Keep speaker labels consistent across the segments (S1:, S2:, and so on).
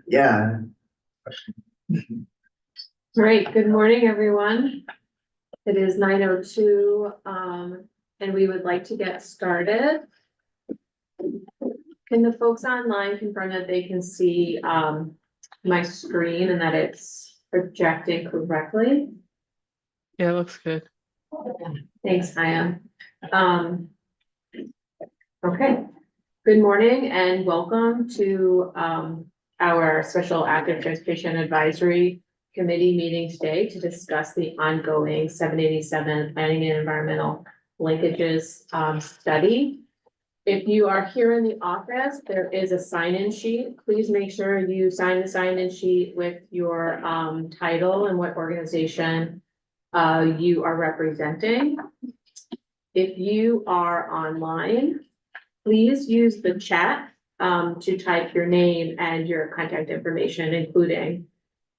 S1: Yeah.
S2: Great, good morning, everyone. It is 9:02, and we would like to get started. Can the folks online confirm that they can see, my screen and that it's projecting correctly?
S3: Yeah, it looks good.
S2: Thanks, Aya. Okay, good morning and welcome to, our special active transportation advisory committee meeting today to discuss the ongoing 787 planning and environmental linkages study. If you are here in the office, there is a sign-in sheet. Please make sure you sign the sign-in sheet with your title and what organization you are representing. If you are online, please use the chat to type your name and your contact information, including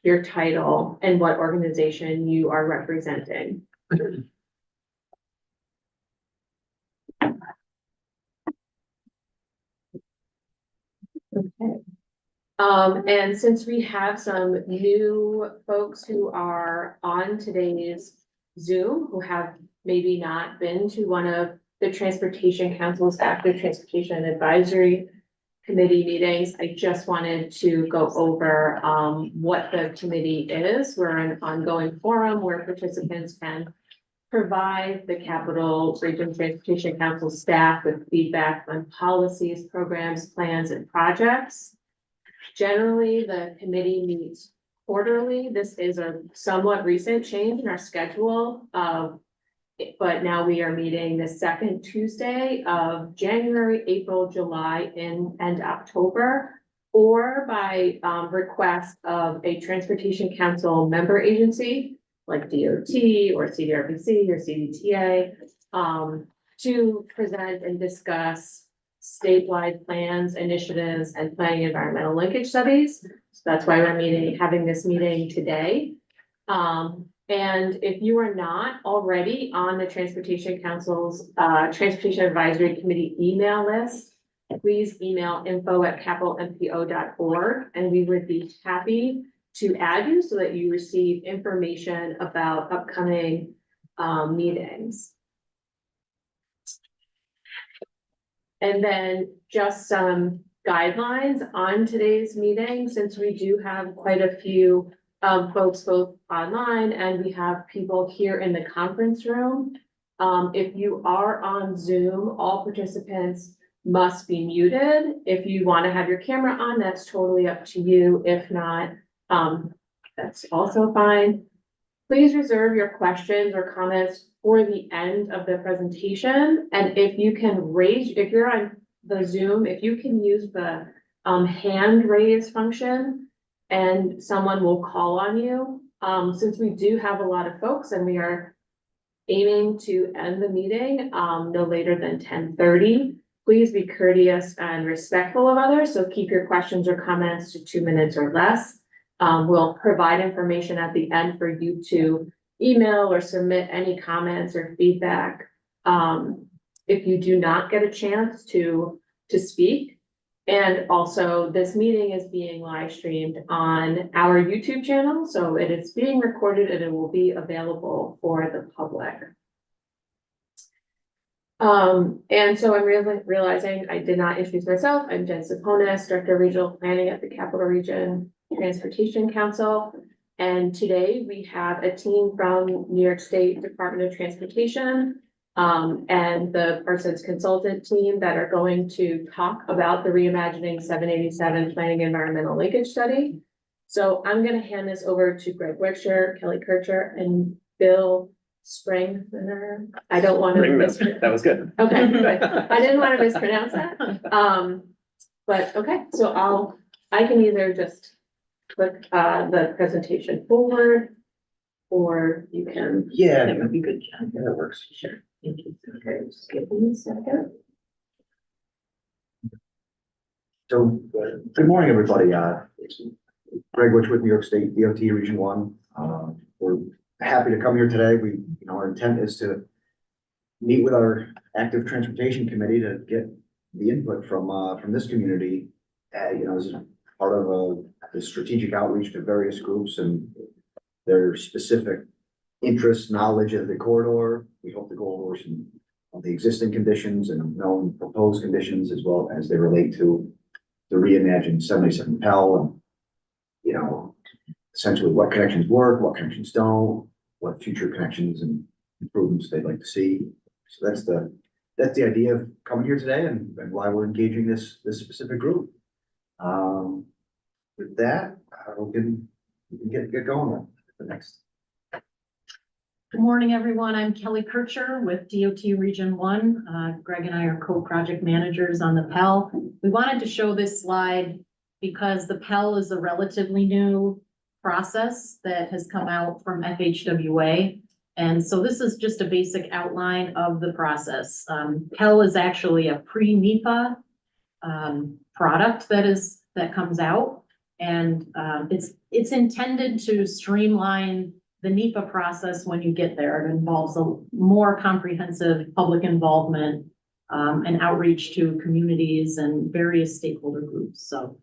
S2: your title and what organization you are representing. Okay. And since we have some new folks who are on today's Zoom, who have maybe not been to one of the Transportation Council's active transportation advisory committee meetings, I just wanted to go over what the committee is. We're an ongoing forum where participants can provide the Capital Region Transportation Council staff with feedback on policies, programs, plans, and projects. Generally, the committee meets quarterly. This is a somewhat recent change in our schedule, but now we are meeting the second Tuesday of January, April, July, and October, or by request of a Transportation Council member agency like DOT or CDRPC or CDTA to present and discuss statewide plans, initiatives, and planning environmental linkage studies. So that's why we're having this meeting today. And if you are not already on the Transportation Council's Transportation Advisory Committee email list, please email info@capitalmpo.org, and we would be happy to add you so that you receive information about upcoming meetings. And then just some guidelines on today's meeting, since we do have quite a few folks both online and we have people here in the conference room. If you are on Zoom, all participants must be muted. If you want to have your camera on, that's totally up to you. If not, that's also fine. Please reserve your questions or comments for the end of the presentation. And if you can if you're on the Zoom, if you can use the hand raise function and someone will call on you. Since we do have a lot of folks and we are aiming to end the meeting no later than 10:30, please be courteous and respectful of others. So keep your questions or comments to 2 minutes or less. We'll provide information at the end for you to email or submit any comments or feedback. If you do not get a chance to speak. And also this meeting is being live streamed on our YouTube channel. So it is being recorded and it will be available for the public. And so I'm realizing I did not introduce myself. I'm Jen Saponis, Director of Regional Planning at the Capital Region Transportation Council. And today we have a team from New York State Department of Transportation and the Parsons consultant team that are going to talk about the Reimagining 787 Planning Environmental Linkage Study. So I'm going to hand this over to Greg Wicksher, Kelly Kircher, and Bill Springner. I don't want to
S1: That was good.
S2: Okay, good. I didn't want to mispronounce that. But okay, so I can either just click the presentation forward, or you can.
S1: Yeah,
S2: That would be good, John.
S1: yeah, that works.
S2: Sure. Thank you. Okay, just give me a second.
S1: So, good morning, everybody. Greg Witch with New York State DOT Region 1. We're happy to come here today. Our intent is to meet with our active transportation committee to get the input from this community this is part of the strategic outreach to various groups and their specific interests, knowledge of the corridor. We hope to go over some of the existing conditions and known proposed conditions as well as they relate to the reimagined 77 Pell and, essentially what connections work, what connections don't, what future connections and improvements they'd like to see. So that's the idea of coming here today and why we're engaging this specific group. With that, we can get going with the next.
S4: Good morning, everyone. I'm Kelly Kircher with DOT Region 1. Greg and I are co-project managers on the Pell. We wanted to show this slide because the Pell is a relatively new process that has come out from FHWA. And so this is just a basic outline of the process. Pell is actually a pre-NEPA product that comes out. And it's intended to streamline the NEPA process when you get there. It involves a more comprehensive public involvement and outreach to communities and various stakeholder groups. So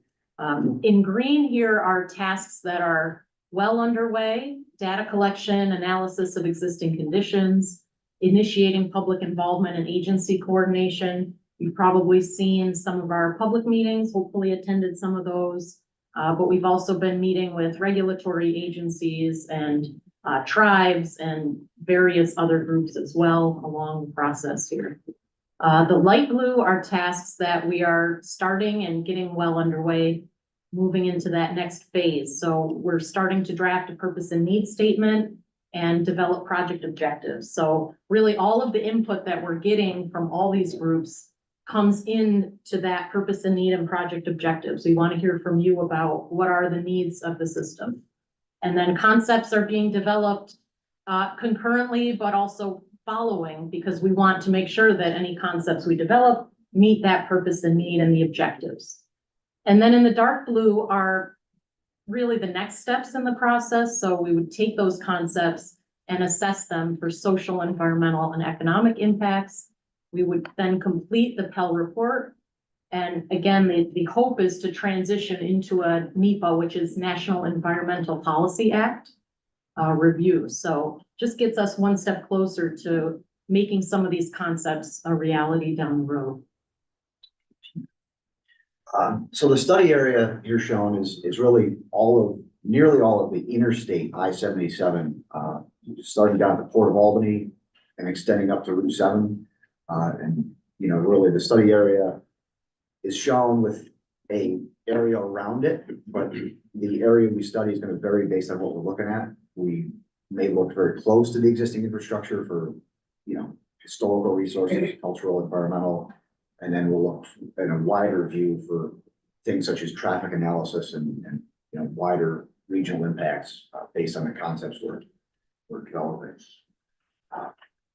S4: in green here are tasks that are well underway: data collection, analysis of existing conditions, initiating public involvement and agency coordination. You've probably seen some of our public meetings, hopefully attended some of those, but we've also been meeting with regulatory agencies and tribes and various other groups as well along the process here. The light blue are tasks that we are starting and getting well underway, moving into that next phase. So we're starting to draft a purpose and need statement and develop project objectives. So really all of the input that we're getting from all these groups comes in to that purpose and need and project objectives. We want to hear from you about what are the needs of the system. And then concepts are being developed concurrently, but also following, because we want to make sure that any concepts we develop meet that purpose and need and the objectives. And then in the dark blue are really the next steps in the process. So we would take those concepts and assess them for social, environmental, and economic impacts. We would then complete the Pell report. And again, the hope is to transition into a NEPA, which is National Environmental Policy Act review. So just gets us one step closer to making some of these concepts a reality down the road.
S1: So the study area here shown is really nearly all of the interstate I-77, starting down at the Port of Albany and extending up to Route 7. And really the study area is shown with an area around it, but the area we study is going to vary based on what we're looking at. We may look very close to the existing infrastructure for, historical resources, cultural, environmental, and then we'll look at a wider view for things such as traffic analysis and wider regional impacts based on the concepts we're developing.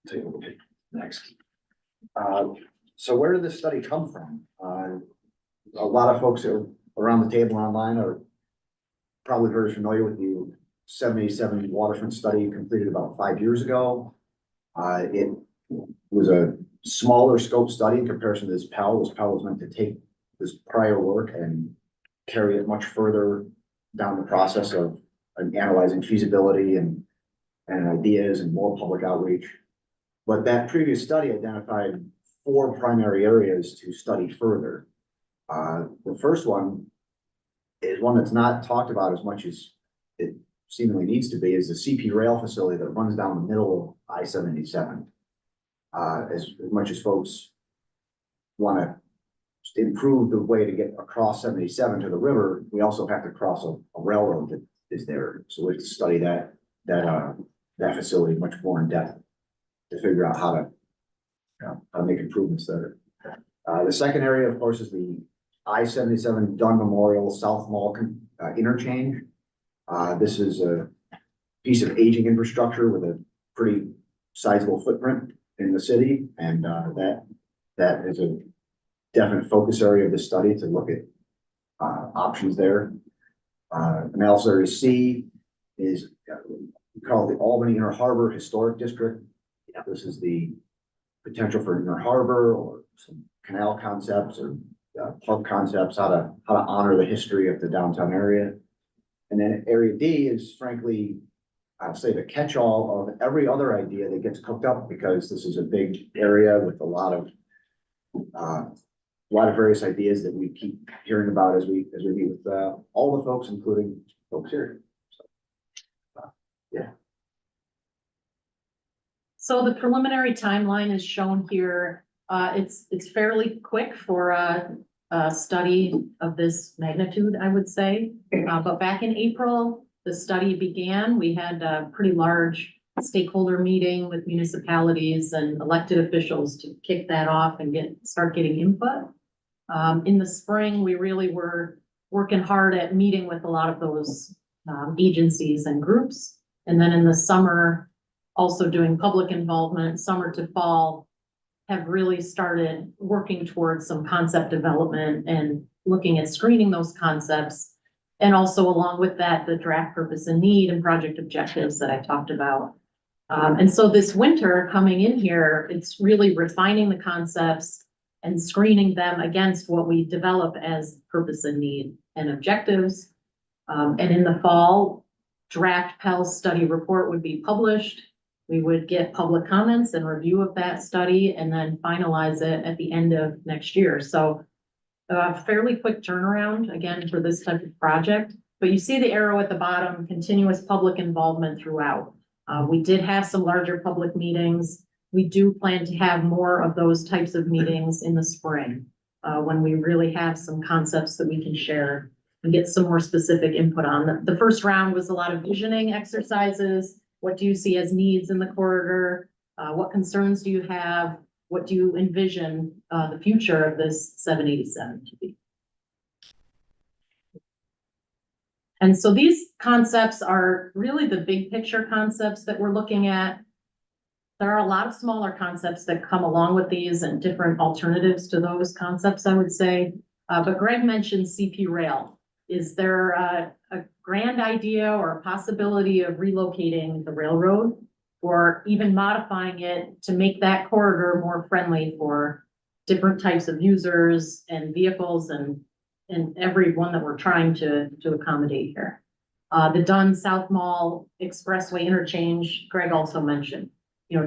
S1: Take a look at next. So where did this study come from? A lot of folks that are around the table online are probably very familiar with the 77 waterfront study completed about 5 years ago. It was a smaller scope study in comparison to this Pell. This Pell was meant to take this prior work and carry it much further down the process of analyzing feasibility and ideas and more public outreach. But that previous study identified 4 primary areas to study further. The first one is one that's not talked about as much as it seemingly needs to be, is the CP rail facility that runs down the middle of I-77. As much as folks want to improve the way to get across 77 to the river, we also have to cross a railroad that is there. So we have to study that facility much more in depth to figure out how to make improvements there. The second area, of course, is the I-77 Dunn Memorial South Mall interchange. This is a piece of aging infrastructure with a pretty sizable footprint in the city, and that is a definite focus area of the study to look at options there. Analysis area C is we call it the Albany Inner Harbor Historic District. This is the potential for Inner Harbor or some canal concepts or pub concepts, how to honor the history of the downtown area. And then area D is frankly, I'll say the catch-all of every other idea that gets cooked up, because this is a big area with a lot of various ideas that we keep hearing about as we meet with all the folks, including folks here.
S4: So the preliminary timeline is shown here. It's fairly quick for a study of this magnitude, I would say. But back in April, the study began. We had a pretty large stakeholder meeting with municipalities and elected officials to kick that off and start getting input. In the spring, we really were working hard at meeting with a lot of those agencies and groups. And then in the summer, also doing public involvement, summer to fall, have really started working towards some concept development and looking at screening those concepts. And also along with that, the draft purpose and need and project objectives that I talked about. And so this winter coming in here, it's really refining the concepts and screening them against what we develop as purpose and need and objectives. And in the fall, draft Pell study report would be published. We would get public comments and review of that study and then finalize it at the end of next year. So a fairly quick turnaround again for this type of project, but you see the arrow at the bottom, continuous public involvement throughout. We did have some larger public meetings. We do plan to have more of those types of meetings in the spring when we really have some concepts that we can share and get some more specific input on. The first round was a lot of visioning exercises. What do you see as needs in the corridor? What concerns do you have? What do you envision the future of this 787 to be? And so these concepts are really the big picture concepts that we're looking at. There are a lot of smaller concepts that come along with these and different alternatives to those concepts, I would say. But Greg mentioned CP Rail. Is there a grand idea or a possibility of relocating the railroad or even modifying it to make that corridor more friendly for different types of users and vehicles and everyone that we're trying to accommodate here? The Dunn South Mall Expressway interchange, Greg also mentioned,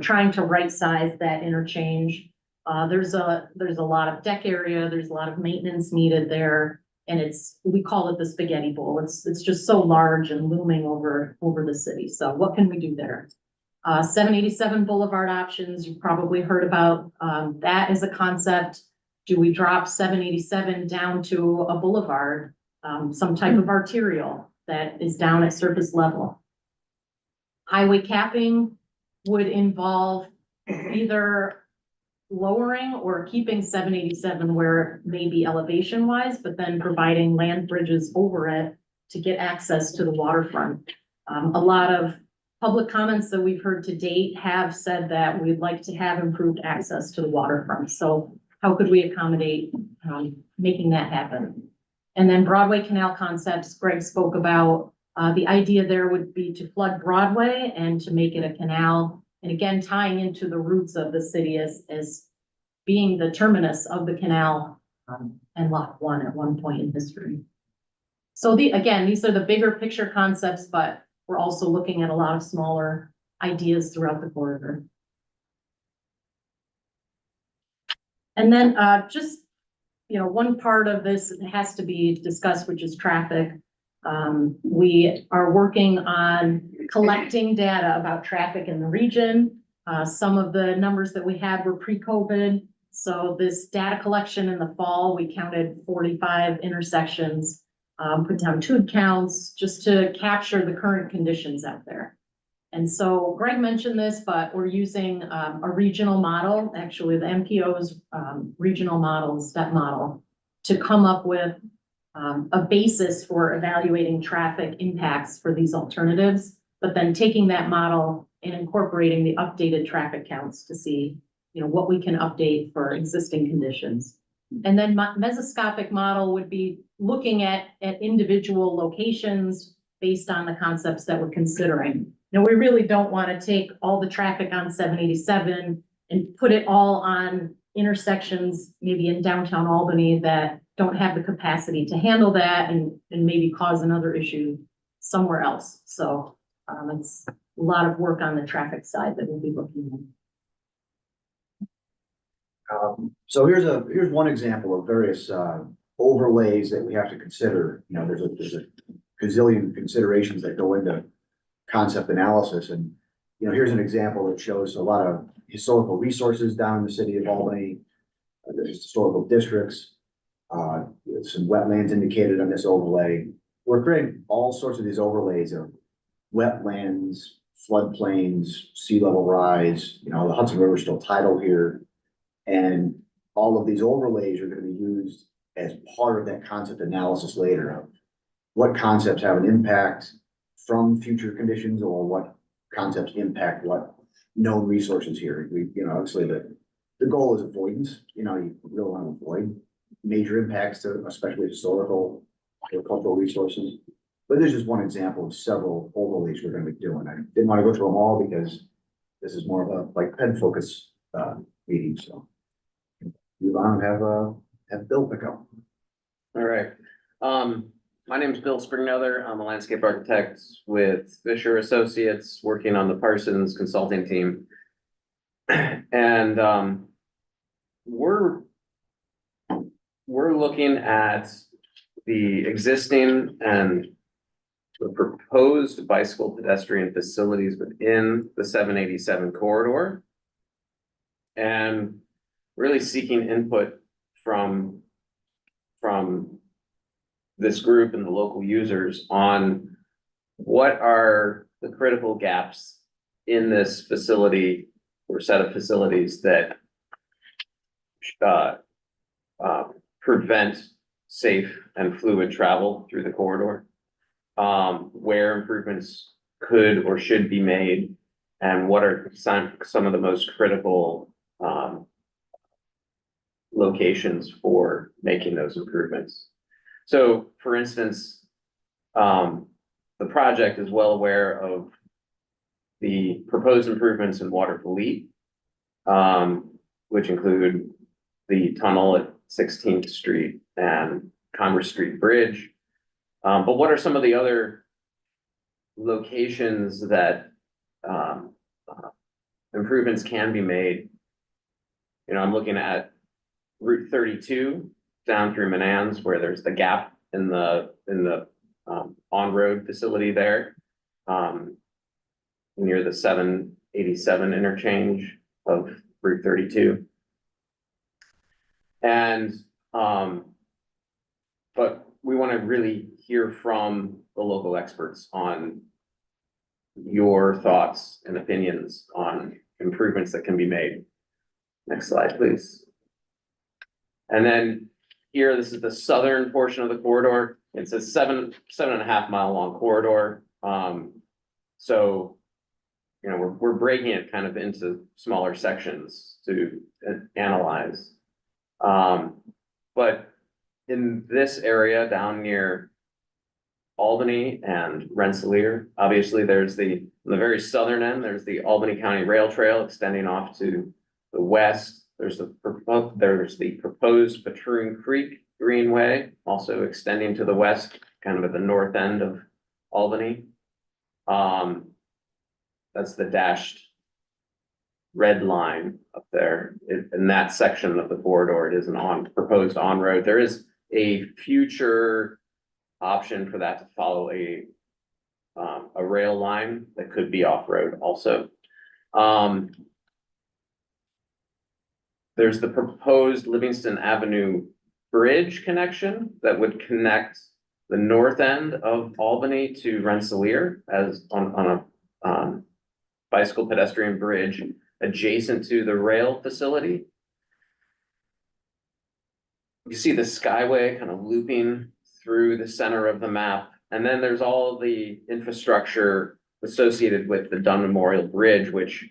S4: trying to right size that interchange. There's a lot of deck area, there's a lot of maintenance needed there. And we call it the spaghetti bowl. It's just so large and looming over the city. So what can we do there? 787 Boulevard options, you've probably heard about. That is a concept. Do we drop 787 down to a boulevard, some type of arterial that is down at surface level? Highway capping would involve either lowering or keeping 787 where it may be elevation wise, but then providing land bridges over it to get access to the waterfront. A lot of public comments that we've heard to date have said that we'd like to have improved access to the waterfront. So how could we accommodate making that happen? And then Broadway Canal concepts, Greg spoke about. The idea there would be to flood Broadway and to make it a canal. And again, tying into the roots of the city as being the terminus of the canal and Lock 1 at one point in history. So again, these are the bigger picture concepts, but we're also looking at a lot of smaller ideas throughout the corridor. And then just, one part of this has to be discussed, which is traffic. We are working on collecting data about traffic in the region. Some of the numbers that we had were pre-COVID. So this data collection in the fall, we counted 45 intersections, put down tube counts just to capture the current conditions out there. And so Greg mentioned this, but we're using a regional model, actually the MPO's regional model, step model, to come up with a basis for evaluating traffic impacts for these alternatives, but then taking that model and incorporating the updated traffic counts to see, what we can update for existing conditions. And then mesoscopic model would be looking at individual locations based on the concepts that we're considering. Now, we really don't want to take all the traffic on 787 and put it all on intersections, maybe in downtown Albany, that don't have the capacity to handle that and maybe cause another issue somewhere else. So, it's a lot of work on the traffic side that we'll be looking at.
S1: So here's one example of various overlays that we have to consider. You know, there's a gazillion considerations that go into concept analysis, and you know, here's an example that shows a lot of historical resources down in the city of Albany. There's historical districts, some wetlands indicated on this overlay. We're creating all sorts of these overlays of wetlands, floodplains, sea level rise. You know, the Hudson River is still tidal here. And all of these overlays are going to be used as part of that concept analysis later of what concepts have an impact from future conditions or what concepts impact what known resources here. You know, obviously the goal is avoidance. You know, you really want to avoid major impacts to especially historical or cultural resources. But this is one example of several overlays we're going to be doing. I didn't want to go through them all because this is more of a like pen focus meeting. So move on and have Bill pick up.
S5: All right. My name is Bill Springnother. I'm a landscape architect with Fisher Associates, working on the Parsons consulting team. And we're looking at the existing and the proposed bicycle pedestrian facilities within the 787 corridor, and really seeking input from this group and the local users on what are the critical gaps in this facility or set of facilities that prevent safe and fluid travel through the corridor, where improvements could or should be made, and what are some of the most critical locations for making those improvements. So, for instance, the project is well aware of the proposed improvements in Waterville, which include the tunnel at 16th Street and Commerce Street Bridge. But what are some of the other locations that improvements can be made? You know, I'm looking at Route 32 down through Manans, where there's the gap in the on-road facility there, near the 787 interchange of Route 32. And but we want to really hear from the local experts on your thoughts and opinions on improvements that can be made. Next slide, please. And then here, this is the southern portion of the corridor. It's a 7.5 mile long corridor. So, you know, we're breaking it kind of into smaller sections to analyze. But in this area down near Albany and Rensselaer, obviously there's the very southern end, there's the Albany County Rail Trail extending off to the west. There's the proposed Patroon Creek Greenway, also extending to the west, kind of at the north end of Albany. That's the dashed red line up there. In that section of the corridor, it is proposed on-road. There is a future option for that to follow a rail line that could be off-road also. There's the proposed Livingston Avenue Bridge connection that would connect the north end of Albany to Rensselaer as on a bicycle pedestrian bridge adjacent to the rail facility. You see the Skyway kind of looping through the center of the map. And then there's all the infrastructure associated with the Dunn Memorial Bridge, which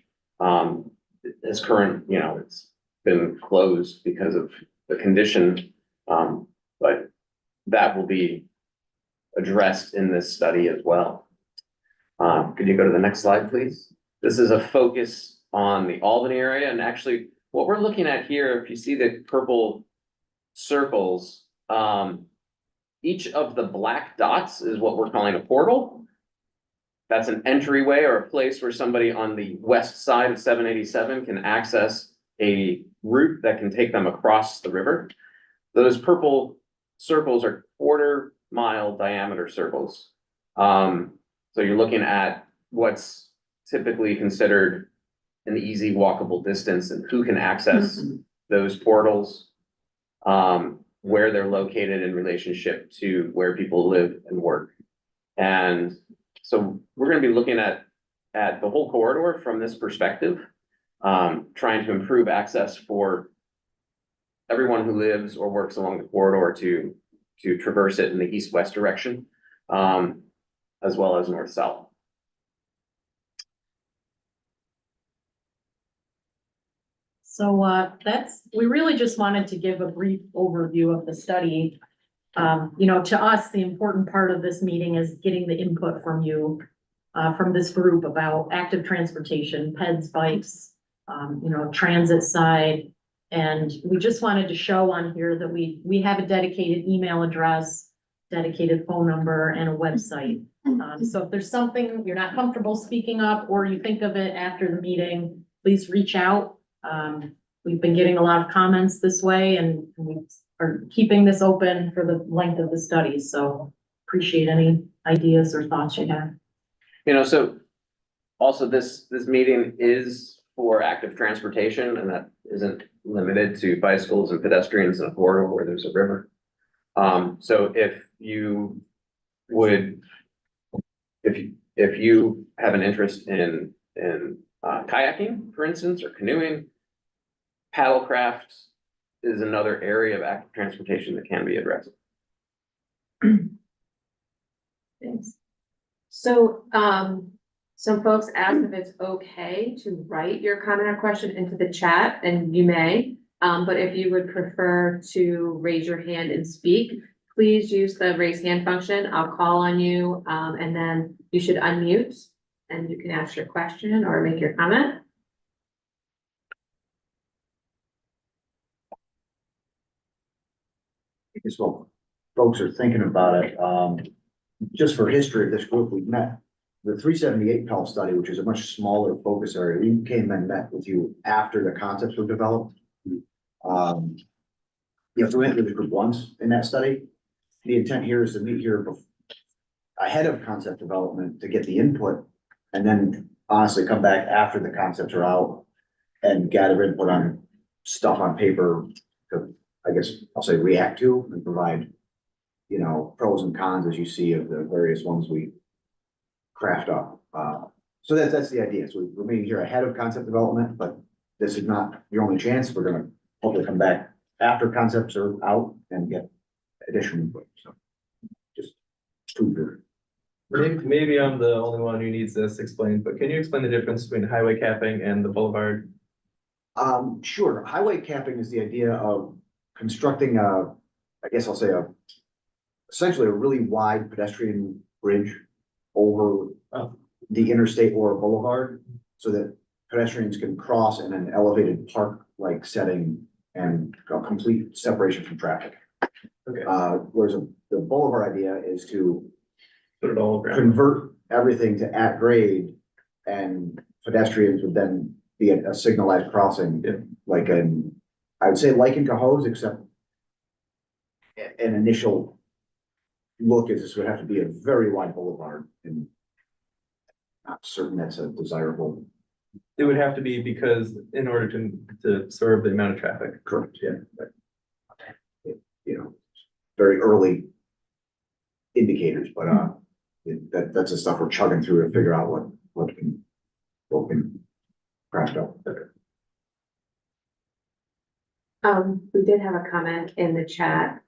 S5: is current, you know, it's been closed because of the condition, but that will be addressed in this study as well. Could you go to the next slide, please? This is a focus on the Albany area, and actually what we're looking at here, if you see the purple circles, Each of the black dots is what we're calling a portal. That's an entryway or a place where somebody on the west side of 787 can access a route that can take them across the river. Those purple circles are 1/4 mile diameter circles. So you're looking at what's typically considered an easy walkable distance and who can access those portals, where they're located in relationship to where people live and work. And so we're gonna be looking at the whole corridor from this perspective, trying to improve access for everyone who lives or works along the corridor to traverse it in the east-west direction, as well as north-south.
S4: So we really just wanted to give a brief overview of the study. To us, the important part of this meeting is getting the input from you, from this group about active transportation, peds, bikes, transit side. And we just wanted to show on here that we have a dedicated email address, dedicated phone number, and a website. So if there's something you're not comfortable speaking up or you think of it after the meeting, please reach out. We've been getting a lot of comments this way, and we are keeping this open for the length of the study. So appreciate any ideas or thoughts you have.
S5: So also this meeting is for active transportation, and that isn't limited to bicycles and pedestrians in a corridor where there's a river. So if you would, if you have an interest in kayaking, for instance, or canoeing, paddlecraft is another area of active transportation that can be addressed.
S2: Thanks. So, some folks asked if it's okay to write your comment or question into the chat, and you may. But if you would prefer to raise your hand and speak, please use the raise hand function. I'll call on you, and then you should unmute and you can ask your question or make your comment.
S1: As well, folks are thinking about it, just for history of this group, we've met the 378 PEL study, which is a much smaller focus area. We came and met with you after the concepts were developed. So we went through the group once in that study. The intent here is to meet here ahead of concept development to get the input, and then honestly come back after the concepts are out and gather input on stuff on paper to, I guess I'll say, react to and provide, pros and cons as you see of the various ones we craft up. So that's the idea. So we're meeting here ahead of concept development, but this is not your only chance. We're gonna hopefully come back after concepts are out and get additional input. So just food for.
S6: Maybe I'm the only one who needs this explained, but can you explain the difference between highway capping and the boulevard?
S1: Sure. Highway capping is the idea of constructing I guess I'll say essentially a really wide pedestrian bridge over the interstate or a boulevard so that pedestrians can cross in an elevated park-like setting and a complete separation from traffic.
S6: Okay.
S1: Whereas the boulevard idea is to
S6: Put it all around.
S1: convert everything to at grade, and pedestrians would then be a signalized crossing, like I would say likened to hose, except an initial look is this would have to be a very wide boulevard, and not certain that's a desirable.
S6: It would have to be because in order to serve the amount of traffic.
S1: Correct, yeah. But, very early indicators, but that's the stuff we're chugging through to figure out what can craft up.
S2: We did have a comment in the chat.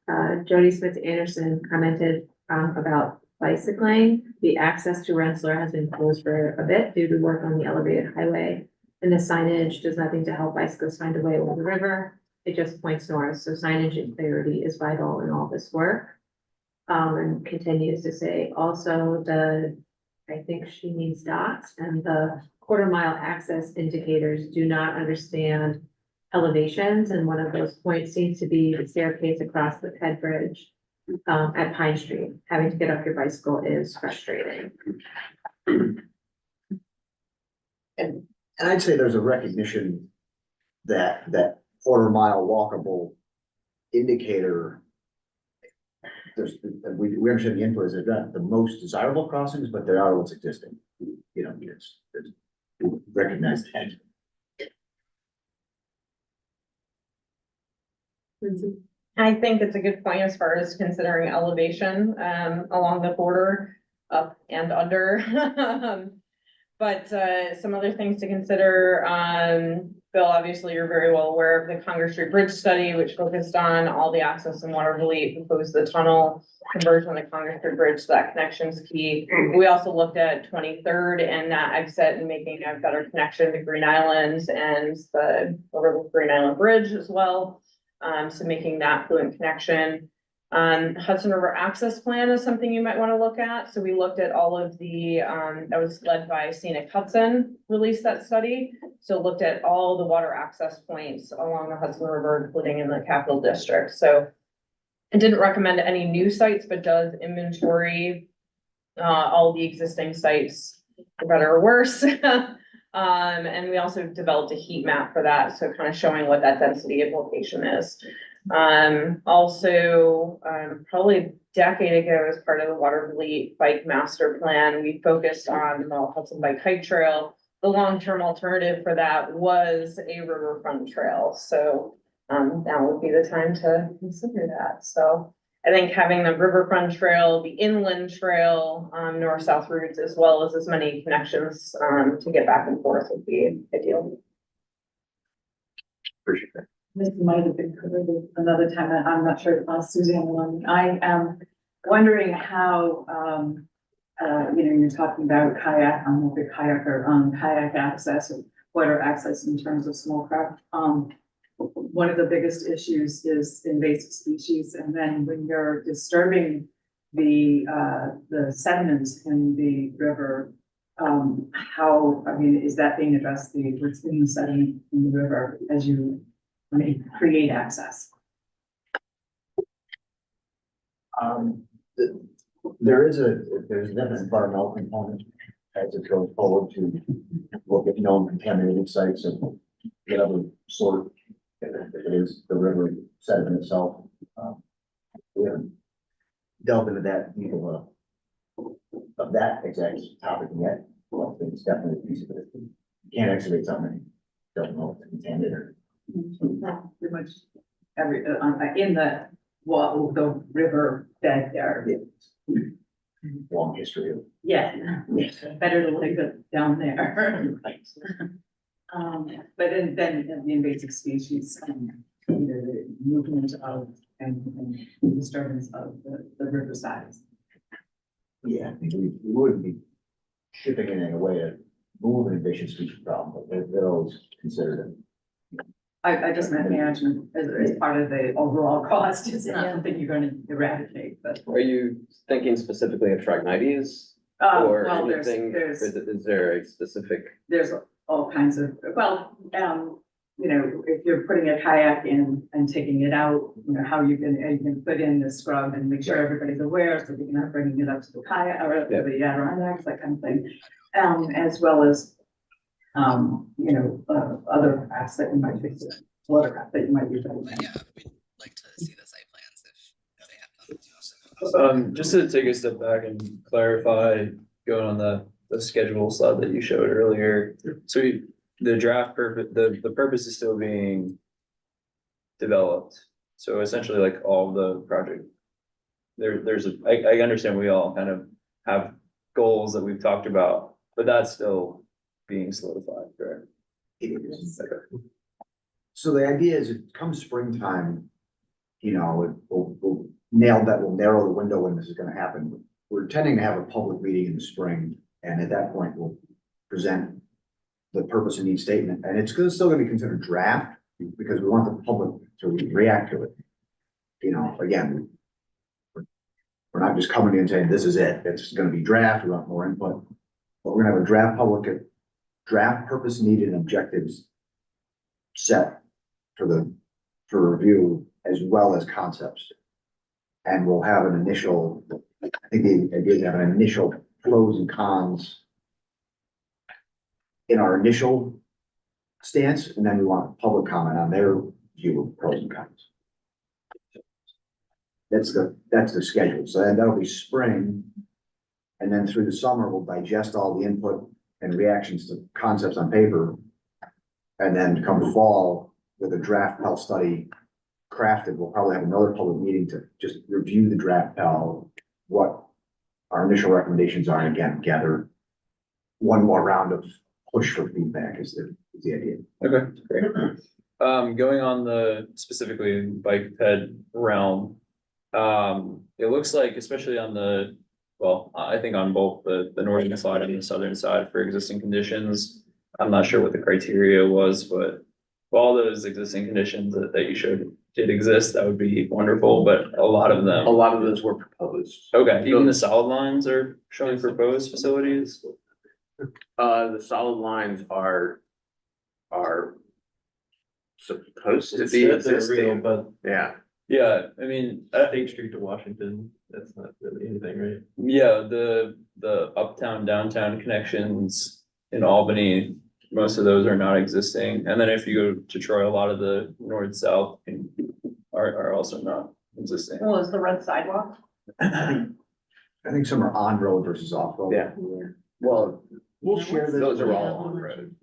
S2: Jody Smith Anderson commented about bicycling. The access to Rensselaer has been closed for a bit due to work on the elevated highway, and the signage does nothing to help bicyclists find a way over the river. It just points north. So signage and clarity is vital in all this work. And continues to say also I think she means dots, and the 1/4 mile access indicators do not understand elevations, and one of those points seems to be the staircase across the Head Bridge at Pine Street. Having to get off your bicycle is frustrating.
S1: And I'd say there's a recognition that that quarter-mile walkable indicator. We understand the input is they're not the most desirable crossings, but they are what's existing. You know, it's recognize that.
S7: I think it's a good point as far as considering elevation, along the border, up and under. But, some other things to consider, Bill, obviously, you're very well aware of the Congress Street Bridge study, which focused on all the access and water relief, proposed the tunnel conversion of the Congress Street Bridge, so that connection's key. We also looked at 23rd and that exit and making a better connection to Green Islands and the Green Island Bridge as well. So making that fluent connection. Hudson River Access Plan is something you might want to look at. So we looked at all of the, that was led by Scenic Hudson, released that study. So looked at all the water access points along the Hudson River, including in the Capital District. So it didn't recommend any new sites, but does inventory all the existing sites, for better or worse. And we also developed a heat map for that. So kind of showing what that density of location is. Also, probably a decade ago, as part of the Watervliet Bike Master Plan, we focused on the Hudson Bike Hike Trail. The long-term alternative for that was a riverfront trail. So, now would be the time to consider that. So I think having the riverfront trail, the inland trail, north-south routes, as well as many connections, to get back and forth would be ideal.
S1: Appreciate that.
S8: This might have been covered another time, and I'm not sure if Suzanne along. I am wondering how, you're talking about kayak, I'm not a kayaker, kayak access or water access in terms of small craft. One of the biggest issues is invasive species, and then when you're disturbing the sediments in the river, is that being addressed, what's being sediment in the river as you create access?
S1: There's a definite environmental component as it goes forward to look at known contaminated sites of whatever sort, if it is the river sediment itself. We haven't delved into that deep of that exact topic yet. Well, it's definitely a piece of it. You can't excavate something, don't know if it's contaminated or.
S8: Pretty much every, in the river bed there.
S1: Long history of.
S8: Yeah, better to leave it down there. But then the invasive species, the movement of and disturbance of the river sides.
S1: Yeah, I think we wouldn't be shipping it in a way to move an invasive species problem, but they're always considered it.
S8: I just meant management as part of the overall cost. It's not something you're going to eradicate, but.
S5: Are you thinking specifically of Phragmites? Or
S8: Well,
S5: anything, is there a specific?
S8: There's all kinds of, if you're putting a kayak in and taking it out, how you can put in the scrub and make sure everybody's aware, so you're not bringing it up to the kayak or to the Adirondacks, that kind of thing. As well as, other crafts that you might be, water craft that you might be doing.
S9: But yeah, we'd like to see the site plans if they have them.
S6: Just to take a step back and clarify, going on the schedule slide that you showed earlier. So the draft purpose, the purpose is still being developed. So essentially like all the project, I understand we all kind of have goals that we've talked about, but that's still being solidified, correct?
S1: So the idea is it comes springtime, we'll narrow the window when this is gonna happen. We're intending to have a public meeting in the spring, and at that point, we'll present the purpose and need statement, and it's still gonna be considered draft, because we want the public to react to it. Again, we're not just coming in and saying, this is it, it's gonna be draft, we want more input. But we're gonna have a draft purpose, needed, and objectives set for review as well as concepts. And we'll have an initial, I think the idea is to have an initial pros and cons in our initial stance, and then we want public comment on their view of pros and cons. That's the schedule. So then that'll be spring. And then through the summer, we'll digest all the input and reactions to concepts on paper. And then come fall with a draft Pell study crafted, we'll probably have another public meeting to just review the draft Pell, what our initial recommendations are, and again, gather one more round of push for feedback is the idea.
S6: Okay, great. Going on the specifically bike ped realm, it looks like, especially on the, well, I think on both the northern side and the southern side for existing conditions, I'm not sure what the criteria was, but all those existing conditions that you showed did exist, that would be wonderful, but a lot of them.
S5: A lot of those were proposed.
S6: Okay, even the solid lines are showing proposed facilities?
S5: The solid lines are supposed to be existing,
S6: but.
S5: yeah.
S6: Yeah, I mean,
S10: State Street to Washington, that's not really anything, right?
S6: yeah, the uptown, downtown connections in Albany, most of those are not existing. And then if you go to Troy, a lot of the north-south are also not existing.
S7: Well, is the red sidewalk?
S1: I think some are on road versus off road.
S5: Yeah.
S1: Well, we'll share this.
S5: Those are all on road.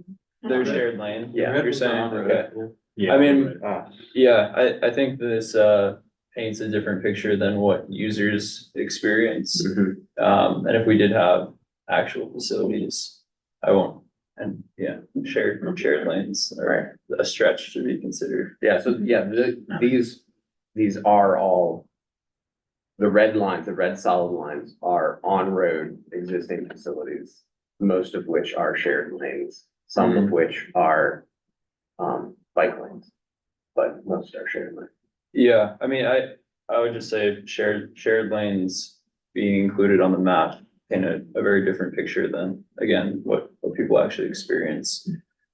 S6: They're shared lane,
S5: Yeah.
S6: you're saying, okay.
S10: Yeah.
S6: I mean,
S5: Ah,
S6: yeah, I think this paints a different picture than what users experience.
S5: mhm.
S6: And if we did have actual facilities, I won't, and yeah, shared lanes are a stretch to be considered.
S5: Yeah, so yeah, these are all. The red lines, the red solid lines are on-road existing facilities, most of which are shared lanes, some of which are bike lanes. But most are shared lanes.
S6: Yeah, I mean, I would just say shared lanes being included on the map in a very different picture than, again, what people actually experience.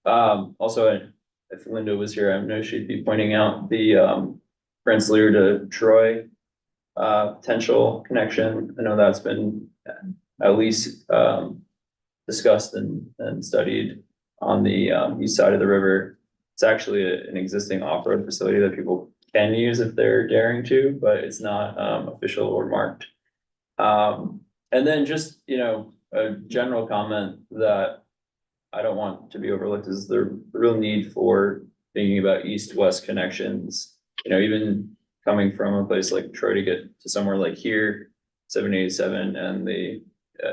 S6: Also, if Linda was here, I know she'd be pointing out the Rensselaer to Troy potential connection. I know that's been at least discussed and studied on the east side of the river. It's actually an existing off-road facility that people can use if they're daring to, but it's not official or marked. And then just, a general comment that I don't want to be overlooked is the real need for thinking about east-west connections. Even coming from a place like Troy to get to somewhere like here, 787 and the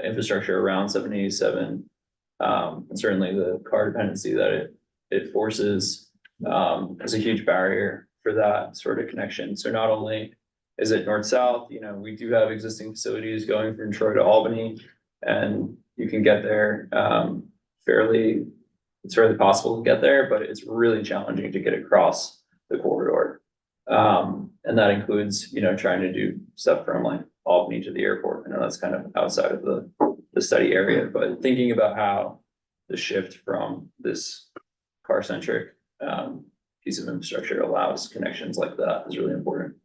S6: infrastructure around 787. And certainly the car dependency that it forces is a huge barrier for that sort of connection. So not only is it north-south, we do have existing facilities going from Troy to Albany, and you can get there it's fairly possible to get there, but it's really challenging to get across the corridor. And that includes, trying to do stuff from like Albany to the airport. I know that's kind of outside of the study area, but thinking about how the shift from this car-centric piece of infrastructure allows connections like that is really important.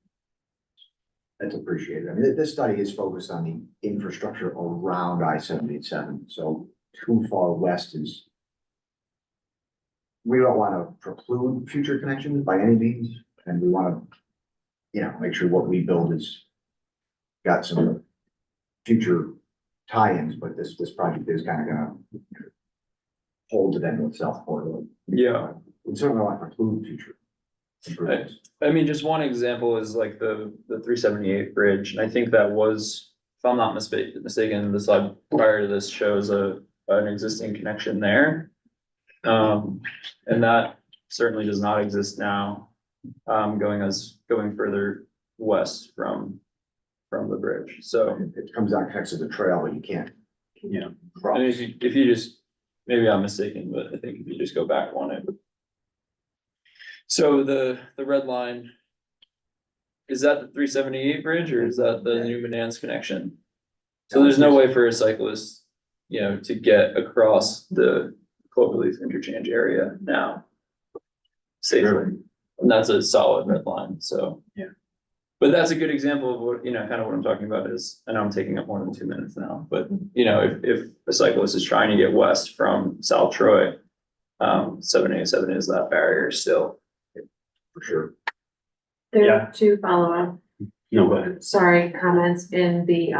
S1: That's appreciated. I mean, this study is focused on the infrastructure around I-77, so too far west is. We don't want to preclude future connections by any means, and we want to, make sure what we build is got some future tie-ins, but this project is kind of gonna hold it in with South Florida.
S6: Yeah.
S1: We certainly want to preclude future improvements.
S6: I mean, just one example is like the 378 bridge, and I think that was, if I'm not mistaken, the slide prior to this shows an existing connection there. And that certainly does not exist now, going further west from the bridge, so.
S1: It comes out, connects to the trail, but you can't. Cross.
S6: And if you just, maybe I'm mistaken, but I think if you just go back one, it. So the red line. Is that the 378 bridge or is that the New Manans connection? So there's no way for a cyclist, to get across the Cloverleaf interchange area now. Safely. And that's a solid red line, so.
S1: Yeah.
S6: But that's a good example of what, kind of what I'm talking about is, I know I'm taking up more than 2 minutes now, but, if a cyclist is trying to get west from South Troy, 787 is that barrier still.
S1: For sure.
S2: There
S10: Yeah.
S2: are two follow-up,
S10: No, but
S2: comments in the,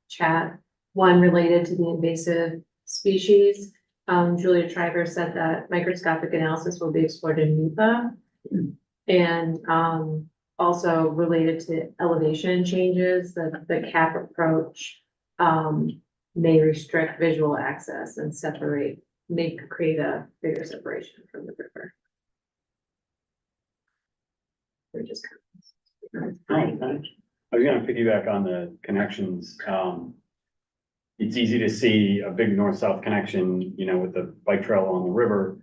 S2: chat. One related to the invasive species. Julia Triber said that microscopic analysis will be explored in NEPA. And, also related to elevation changes, the cap approach, may restrict visual access and create a bigger separation from the river. They're just.
S10: I was gonna piggyback on the connections. It's easy to see a big north-south connection, with the bike trail on the river.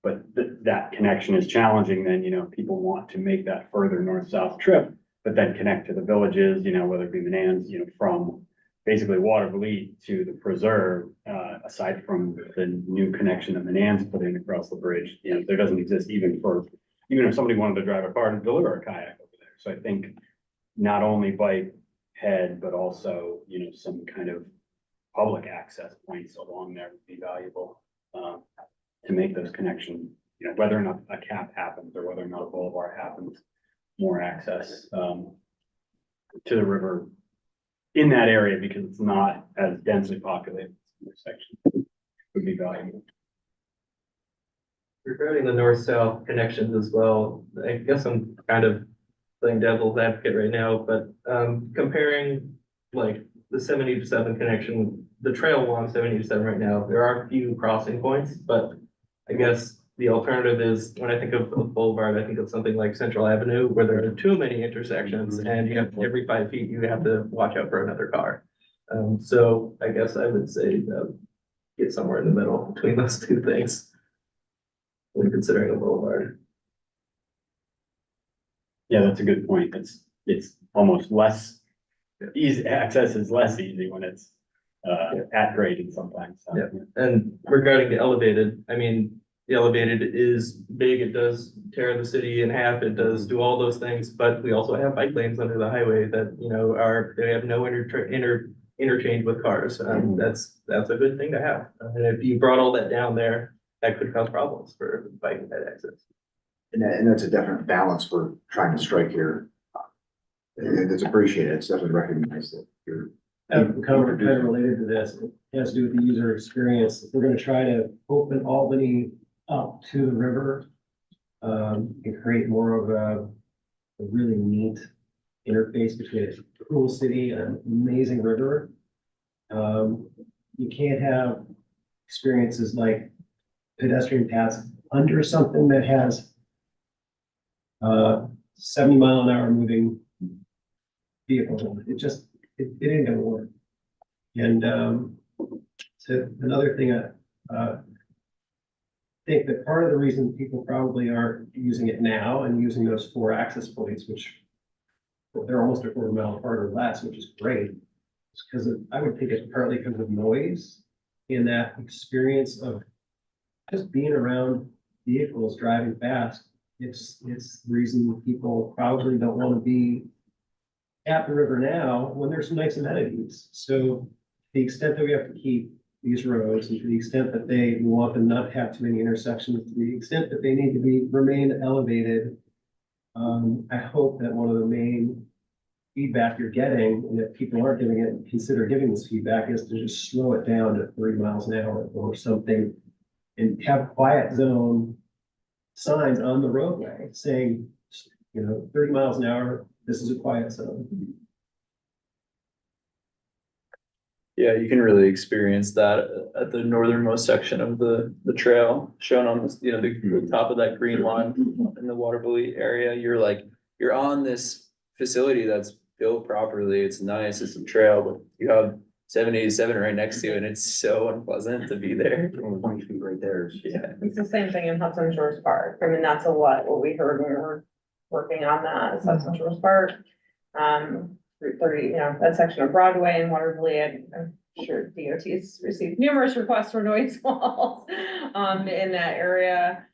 S10: But that connection is challenging, then, people want to make that further north-south trip, but then connect to the villages, whether it be Manans, from basically Watervliet to the preserve, aside from the new connection that Manans put in across the bridge, there doesn't exist even if somebody wanted to drive a car to deliver a kayak over there. So I think not only bike head, but also, some kind of public access points along there would be valuable, to make those connections, whether or not a cap happens or whether or not a boulevard happens, more access, to the river in that area, because it's not as densely populated in this section, would be valuable.
S11: Regarding the north-south connections as well, I guess I'm kind of playing devil's advocate right now, but comparing like the 77 connection, the trail along 77 right now, there are a few crossing points, but I guess the alternative is, when I think of a boulevard, I think of something like Central Avenue, where there are too many intersections and you have every 5 feet, you have to watch out for another car. So I guess I would say get somewhere in the middle between those two things when considering a boulevard.
S10: Yeah, that's a good point. It's almost less easy, access is less easy when it's at grade and sometimes. So,
S11: Yeah. And regarding the elevated, I mean, the elevated is big, it does tear the city in half, it does do all those things, but we also have bike lanes under the highway that, they have no interchange with cars. That's a good thing to have. And if you brought all that down there, that could cause problems for bike and head access.
S1: And that's a definite balance we're trying to strike here. It's appreciated, it's definitely recognized that you're.
S12: Kind of related to this, it has to do with the user experience. If we're gonna try to open Albany up to the river, and create more of a really neat interface between a cool city and an amazing river. You can't have experiences like pedestrian paths under something that has 70-mile-an-hour moving vehicle. It ain't gonna work. And so another thing, I think that part of the reason people probably aren't using it now and using those 4 access points, which they're almost a quarter mile apart or less, which is great, is because I would think it's partly because of noise in that experience of just being around vehicles driving fast. It's the reason people probably don't want to be at the river now when there's some nice amenities. So to the extent that we have to keep these roads, and to the extent that we want them not to have too many intersections, to the extent that they need to remain elevated, I hope that one of the main feedback you're getting, and if people aren't giving it, consider giving this feedback, is to just slow it down to 30 miles an hour or something, and have quiet zone signs on the roadway saying, 30 miles an hour, this is a quiet zone.
S6: Yeah, you can really experience that at the northernmost section of the trail shown on this, the top of that green line in the Watervliet area. You're on this facility that's built properly. It's nice, it's a trail, but you have 787 right next to you, and it's so unpleasant to be there.
S1: 20 feet right there.
S6: Yeah.
S7: It's the same thing in Hudson Shores Park. I mean, that's what we heard when we were working on that, is Hudson Shores Park. Route 30, that section of Broadway and Watervliet, I'm sure DOT's received numerous requests for noise walls, in that area.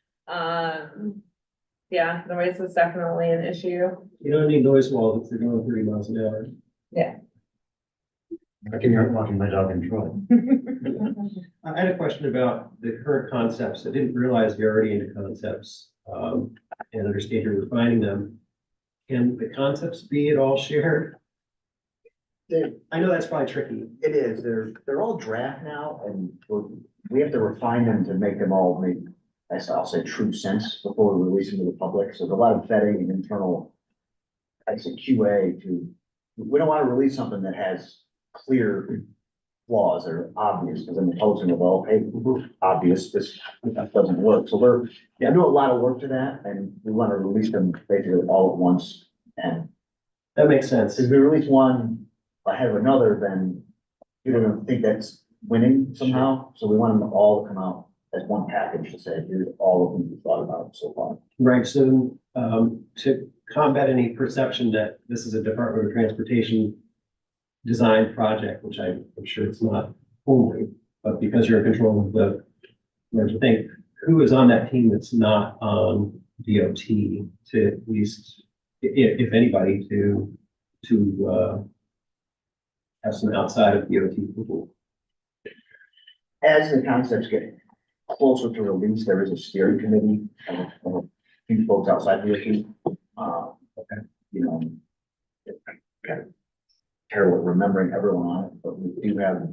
S7: Yeah, noise is definitely an issue.
S12: You don't need noise walls if they're going 30 miles an hour.
S1: I can hear it walking my dog in Troy.
S12: I had a question about the current concepts. I didn't realize you're already into concepts, and understand you're refining them. Can the concepts be at all shared? I know that's probably tricky.
S1: It is, they're all draft now, and we have to refine them to make them all make, as I'll say, true sense before we release them to the public, so there's a lot of vetting and internal, I say QA we don't wanna release something that has clear flaws that are obvious, because then the public's gonna go, well, hey, obvious, that doesn't work, so we're doing a lot of work to that, and we wanna release them basically all at once, and
S12: That makes sense.
S1: if we release one ahead of another, then you're gonna think that's winning somehow, so we want them all to come out as one package to say, here's all of them we thought about so far.
S12: Right, so, to combat any perception that this is a Department of Transportation design project, which I'm sure it's not only, but because you're in control of the, thing, who is on that team that's not on DOT to at least, if anybody, to have some outside of DOT people?
S1: As the concepts get closer to release, there is a steering committee of few folks outside the issue. Okay, you know, kind of terrible at remembering everyone on it, but we do have.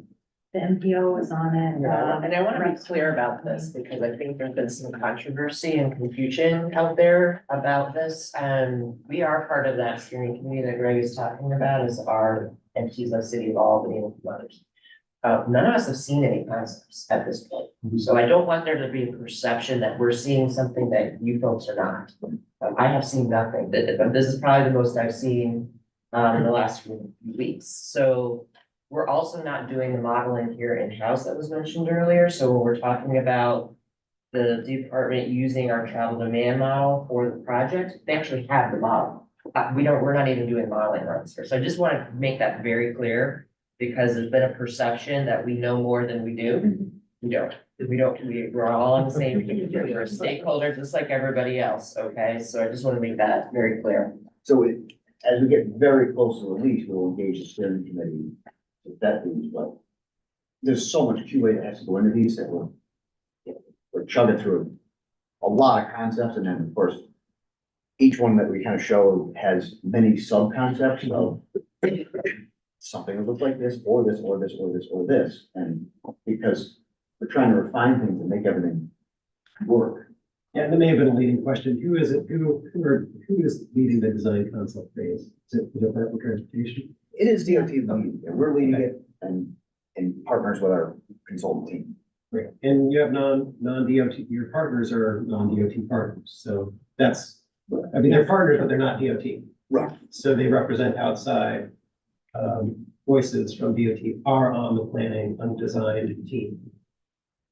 S4: The MPO is on it.
S13: And I want to be clear about this because I think there's been some controversy and confusion out there about this. And we are part of that steering committee that Greg is talking about as our entities of City of Albany and others. None of us have seen any concepts at this point. So I don't want there to be a perception that we're seeing something that you folks are not. I have seen nothing. This is probably the most I've seen in the last few weeks. So we're also not doing the modeling here in-house that was mentioned earlier. So when we're talking about the department using our travel demand model for the project, they actually have the model. We're not even doing modeling runs here. So I just want to make that very clear because there's been a perception that we know more than we do. We don't. We're all on the same page. We're a stakeholder just like everybody else, okay? So I just want to make that very clear.
S1: So as we get very close to release, we'll engage the steering committee to vet these, but there's so much QA that has to go into these that we're chugging through a lot of concepts, and then of course, each one that we kind of show has many sub-concepts of something that looks like this, or this, or this, or this, or this, and because we're trying to refine things and make everything work.
S12: Yeah, that may have been a leading question. Who is it? Who is leading the design concept phase? Is it the Department of Transportation?
S1: It is DOT leading, and we're leading it and partners with our consultant team.
S12: Right. And you have non-DOT, your partners are non-DOT partners. So that's, I mean, they're partners, but they're not DOT.
S1: Right.
S12: So they represent outside voices from DOT are on the planning and design team.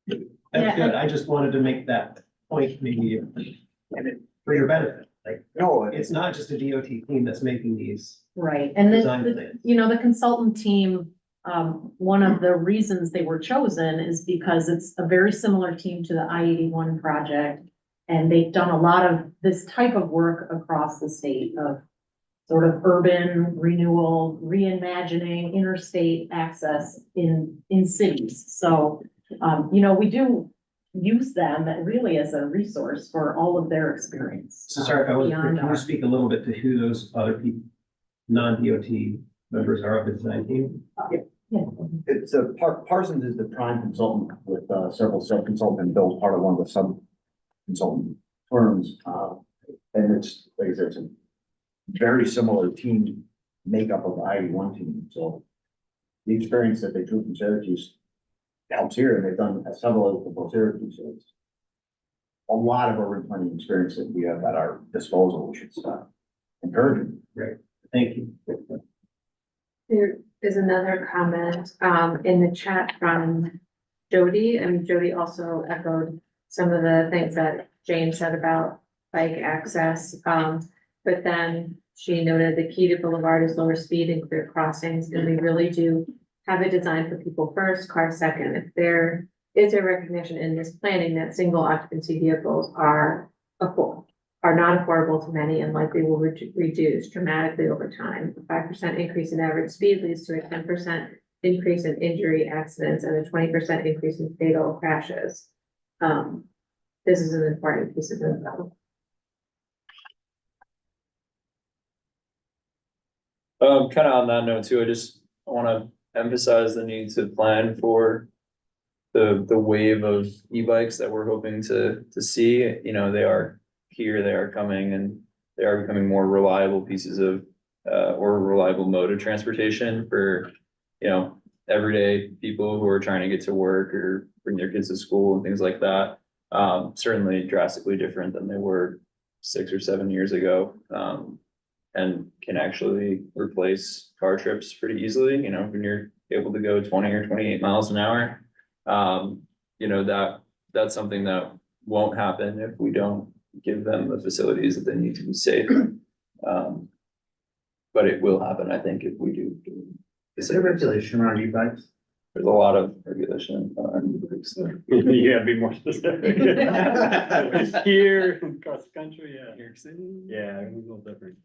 S12: That's
S4: Yeah,
S12: good. I just wanted to make that point maybe for your benefit. Like,
S1: No,
S12: it's not just a DOT team that's making these
S4: Right, and
S12: design
S4: then,
S12: plans.
S4: the consultant team, one of the reasons they were chosen is because it's a very similar team to the I-81 project. And they've done a lot of this type of work across the state of sort of urban renewal, reimagining interstate access in cities. So, we do use them really as a resource for all of their experience.
S12: So sorry, can
S4: beyond
S12: you
S4: our-
S12: speak a little bit to who those other people, non-DOT members are of the design team?
S1: it's Parsons is the prime consultant with several sub-consultants, and Bill's part of one of the sub-consultant firms. And it's, like I said, it's a very similar team makeup of the I-81 team, so the experience that they drew from Syracuse helps here, and they've done several others before Syracuse. So it's a lot of urban planning experience that we have at our disposal, which is encouraging.
S12: Thank you.
S2: There is another comment in the chat from Jody, and Jody also echoed some of the things that James said about bike access. But then she noted the key to Boulevard is lower speed and clear crossings, and we really do have a design for people first, cars second. If there is a recognition in this planning that single occupancy vehicles are a goal. are not affordable to many and likely will reduce dramatically over time. A 5% increase in average speed leads to a 10% increase in injury accidents and a 20% increase in fatal crashes. This is an important piece of info.
S6: Kind of on that note too, I want to emphasize the need to plan for the wave of e-bikes that we're hoping to see. You know, they are here, they are coming, and they are becoming more reliable pieces of or a reliable mode of transportation for, you know, everyday people who are trying to get to work or bring their kids to school and things like that. Certainly drastically different than they were 6 or 7 years ago. And can actually replace car trips pretty easily, you know, when you're able to go 20 or 28 miles an hour. You know, that's something that won't happen if we don't give them the facilities that they need to be safe. But it will happen, I think, if we do.
S1: Is there regulation around e-bikes?
S6: There's a lot of regulation on e-bikes.
S10: You gotta be more specific. Here, across the country, yeah.
S6: New York City.
S10: Yeah, it's a little different.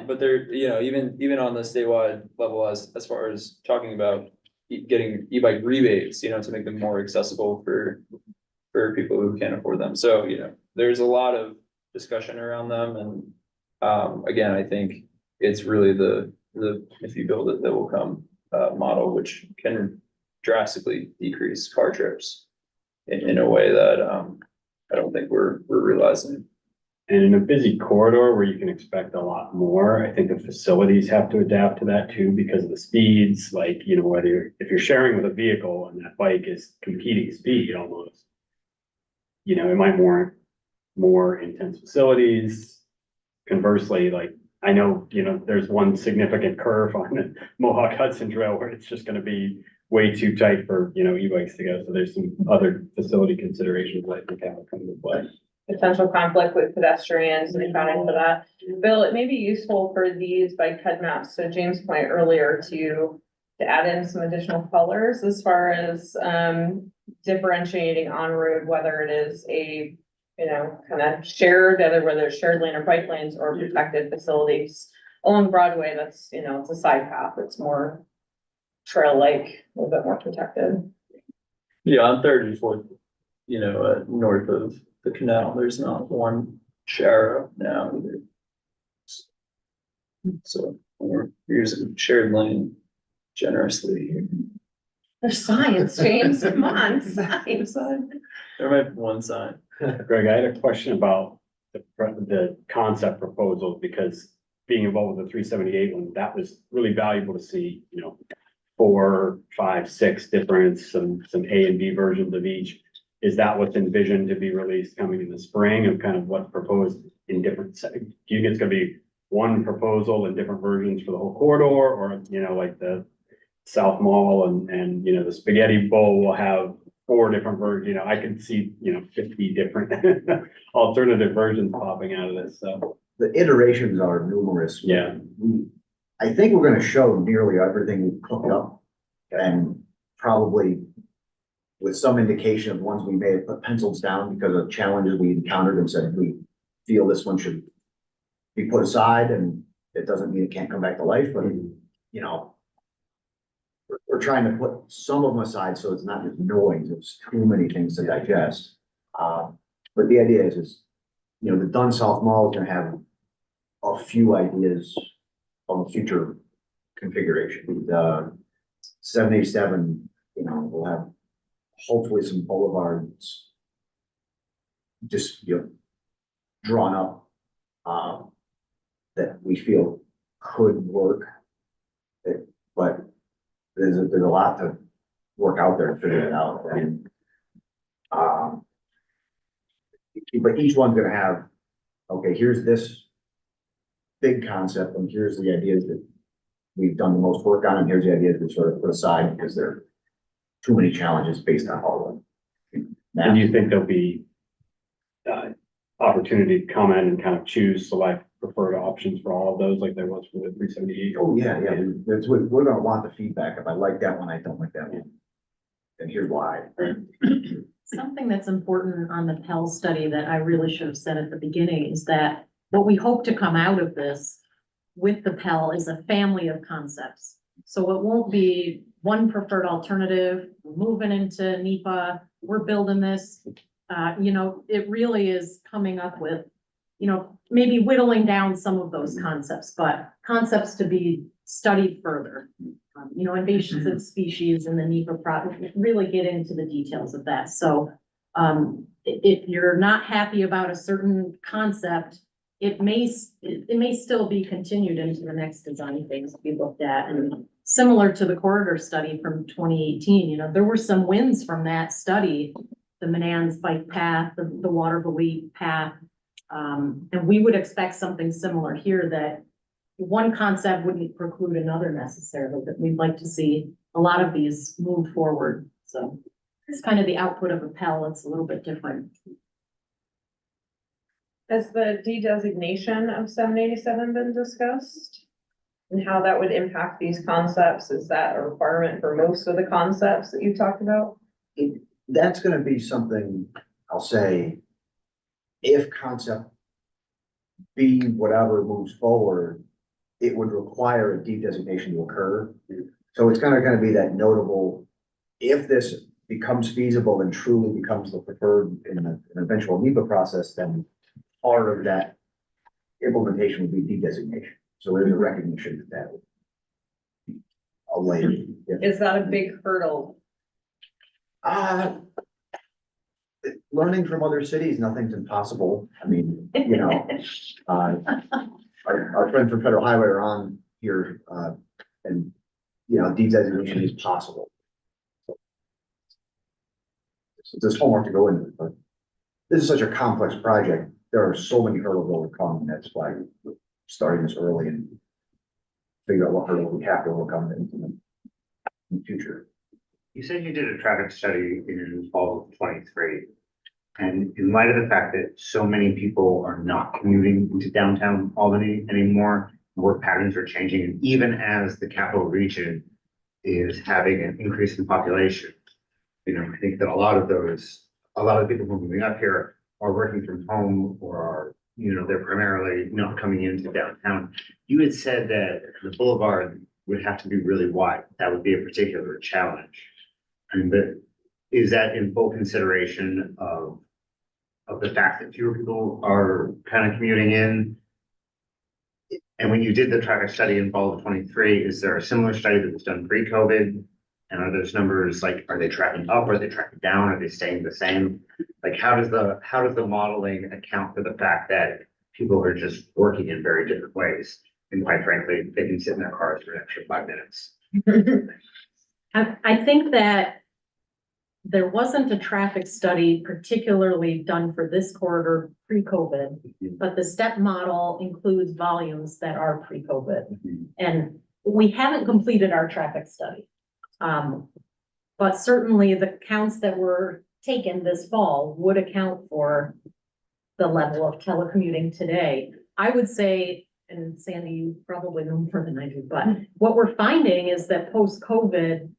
S6: But there, you know, even on the statewide level, as far as talking about getting e-bike rebates, you know, to make them more accessible for people who can't afford them. So, you know, there's a lot of discussion around them, and again, I think it's really the if you build it, that will come model, which can drastically decrease car trips in a way that I don't think we're realizing.
S10: And in a busy corridor where you can expect a lot more, I think the facilities have to adapt to that too, because of the speeds, like, you know, if you're sharing with a vehicle and that bike is competing speed almost, you know, it might warrant more intense facilities. Conversely, like, I know, you know, there's one significant curve on the Mohawk Hudson Trail where it's just gonna be way too tight for, you know, e-bikes to go. So there's some other facility considerations that I think have to come into play.
S7: Potential conflict with pedestrians and accounting for that. Bill, it may be useful for these bike head maps, so James' point earlier to add in some additional colors as far as differentiating on road, whether it is a, you know, kind of shared, whether it's shared lane or bike lanes or protected facilities. Along Broadway, that's, you know, it's a side path, it's more trail-like, a little bit more protected.
S6: Yeah, on 3rd and 4th, you know, north of the canal, there's not one share now either. So we're using shared lane generously here.
S7: There's science, James, come on, science.
S6: There might be one sign.
S10: Greg, I had a question about the concept proposal, because being involved with the 378 one, that was really valuable to see, you know, 4, 5, 6 different, some A and B versions of each. Is that what's envisioned to be released coming in the spring, of kind of what's proposed in different settings? Do you think it's gonna be one proposal and different versions for the whole corridor, or, you know, like the South Mall and, you know, the Spaghetti Bowl will have 4 different versions? You know, I could see, you know, 50 different alternative versions popping out of this, so.
S1: The iterations are numerous.
S10: Yeah.
S1: I think we're gonna show nearly everything we cooked up, and probably with some indication of ones we may have put pencils down because of challenges we encountered and said, we feel this one should be put aside, and it doesn't mean it can't come back to life, but, you know, we're trying to put some of them aside so it's not just noise, it's too many things to digest. But the idea is, you know, the Dunn South Mall is gonna have a few ideas on the future configuration. The 787, you know, will have hopefully some boulevards just, you know, drawn up that we feel could work. But there's a lot to work out there to figure it out, and but each one's gonna have, okay, here's this big concept, and here's the ideas that we've done the most work on, and here's the ideas we sort of put aside because there are too many challenges based on all of them.
S10: And do you think there'll be opportunity to come in and kind of choose, select preferred options for all of those, like there was for the 378?
S1: Oh, yeah, we're gonna want the feedback. If I like that one, I don't like that one. and here's why.
S4: Something that's important on the Pell study that I really should have said at the beginning is that what we hope to come out of this with the Pell is a family of concepts. So it won't be one preferred alternative, we're moving into NEPA, we're building this. It really is coming up with, maybe whittling down some of those concepts, but concepts to be studied further. Invasive species in the NEPA project, really get into the details of that. So if you're not happy about a certain concept, it may still be continued into the next design phase to be looked at. And similar to the corridor study from 2018, there were some wins from that study, the Manans bike path, the Waterville path. And we would expect something similar here, that one concept wouldn't preclude another necessarily, but we'd like to see a lot of these move forward. So it's kind of the output of a Pell. It's a little bit different.
S7: Has the de-designation of 787 been discussed? And how that would impact these concepts? Is that a requirement for most of the concepts that you talked about?
S1: That's gonna be something, I'll say, if concept B, whatever moves forward, it would require a de-designation to occur. So it's gonna be that notable, if this becomes feasible and truly becomes the preferred in an eventual NEPA process, then part of that implementation would be de-designation. So there's a recognition that would be a lady.
S7: Is that a big hurdle?
S1: Learning from other cities, nothing's impossible. I mean, our friends from Federal Highway are on here, and, de-designation is possible. So there's homework to go into it, but this is such a complex project. There are so many hurdles to overcome, and that's why we're starting this early and figure out what hurdles we have to overcome to implement in the future.
S14: You said you did a traffic study in fall of 23. And in light of the fact that so many people are not commuting into downtown Albany anymore, work patterns are changing, and even as the capital region is having an increase in population, I think that a lot of people who are moving up here are working from home, or are, they're primarily not coming into downtown. You had said that the boulevard would have to be really wide. That would be a particular challenge. Is that in full consideration of the fact that fewer people are kind of commuting in? And when you did the traffic study in fall of 23, is there a similar study that was done pre-COVID? And are those numbers, are they tracking up? Are they tracking down? Are they staying the same? How does the modeling account for the fact that people are just working in very different ways? And quite frankly, they can sit in their cars for an extra 5 minutes.
S4: I think that there wasn't a traffic study particularly done for this corridor pre-COVID, but the step model includes volumes that are pre-COVID. And we haven't completed our traffic study. But certainly the counts that were taken this fall would account for the level of telecommuting today. I would say, and Sandy, you probably know more than I do, but what we're finding is that post-COVID,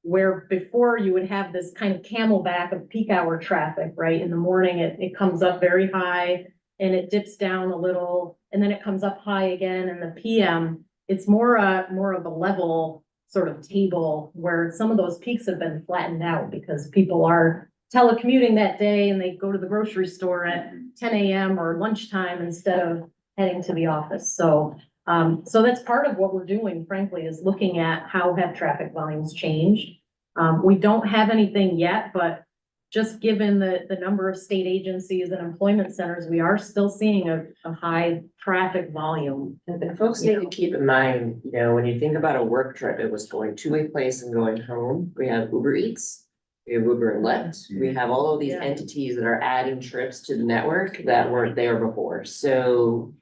S4: where before you would have this kind of camelback of peak hour traffic, right? In the morning, it comes up very high and it dips down a little, and then it comes up high again. And the PM, it's more of a level sort of table where some of those peaks have been flattened out because people are telecommuting that day and they go to the grocery store at 10 a.m. or lunchtime instead of heading to the office. So that's part of what we're doing, frankly, is looking at how have traffic volumes changed. We don't have anything yet, but just given the number of state agencies and employment centers, we are still seeing a high traffic volume.
S13: And folks need to keep in mind, when you think about a work trip, it was going to a place and going home. We have Uber Eats, we have Uber and Lyft, we have all of these entities that are adding trips to the network that weren't there before. So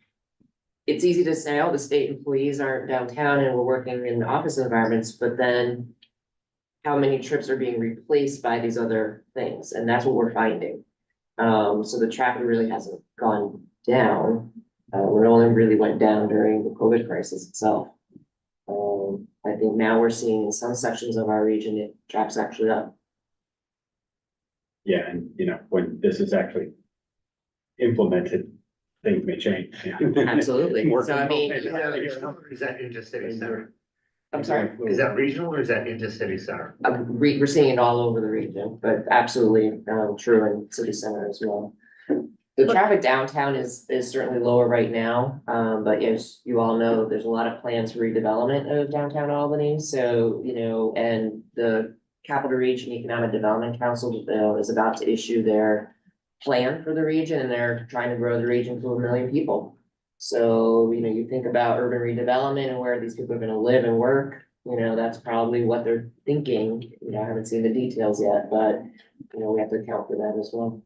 S13: it's easy to say, oh, the state employees aren't downtown and we're working in office environments, but then how many trips are being replaced by these other things? And that's what we're finding. So the traffic really hasn't gone down. It only really went down during the COVID crisis itself. I think now we're seeing in some sections of our region, it traffic's actually up.
S10: Yeah, and when this is actually implemented, things may change.
S13: Absolutely.
S10: More
S13: So I mean,
S14: Is that regional or is that intercity center?
S13: I'm sorry,
S14: Is that regional or is that intercity center?
S13: we're seeing it all over the region, but absolutely, true in city center as well. The traffic downtown is certainly lower right now, but as you all know, there's a lot of plans for redevelopment of downtown Albany, so, and the Capital Region Economic Development Council, is about to issue their plan for the region, and they're trying to grow the region to 1 million people. So, you think about urban redevelopment and where these people are gonna live and work, that's probably what they're thinking. I haven't seen the details yet, but, we have to account for that as well.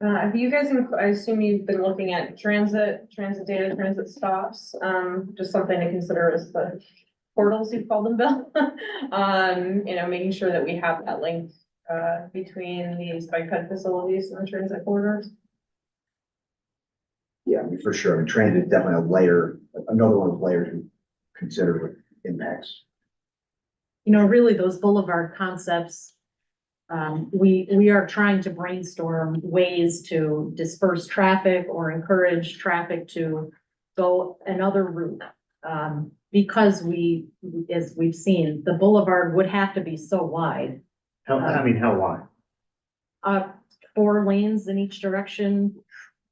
S7: Have you guys, I assume you've been looking at transit data, transit stops, just something to consider as the portals, you call them, Bill? Making sure that we have that link, between these bike ped facilities and the transit corridors.
S1: Yeah, I mean, for sure. I mean, transit is definitely a layer, another one of the layers we consider with impacts.
S4: Really those boulevard concepts, we are trying to brainstorm ways to disperse traffic or encourage traffic to go another route. Because as we've seen, the boulevard would have to be so wide.
S14: How wide?
S4: 4 lanes in each direction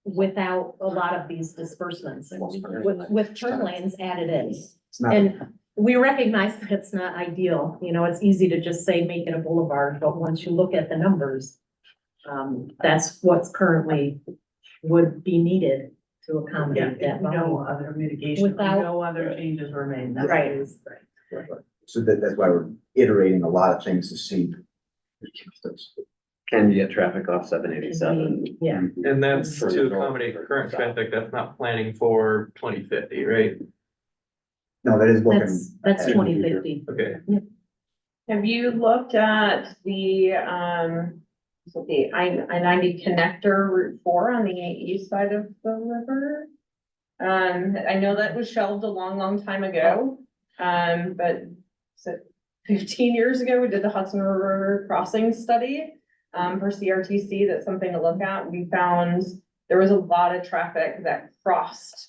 S4: without a lot of these disbursements, with turn lanes added in.
S1: It's not,
S4: And we recognize that it's not ideal, it's easy to just say, make it a boulevard, but once you look at the numbers, that's what's currently would be needed to accommodate that.
S8: No other mitigation,
S4: Without-
S8: no other changes were made. That's
S4: Right.
S8: what it is.
S1: so that's why we're iterating a lot of things to see.
S5: Can you get traffic off 787?
S4: Yeah,
S11: And that's
S5: For the
S11: to
S5: north,
S11: accommodate
S5: for the
S11: current
S5: south.
S11: traffic, that's not planning for 2050, right?
S1: No, that is looking.
S4: that's
S1: ahead.
S4: 2050.
S11: Okay.
S7: Have you looked at the I-90 connector Route 4 on the east side of the river? I know that was shelved a long, long time ago. But so 15 years ago, we did the Hudson River crossing study for CRTC. That's something to look at. We found there was a lot of traffic that crossed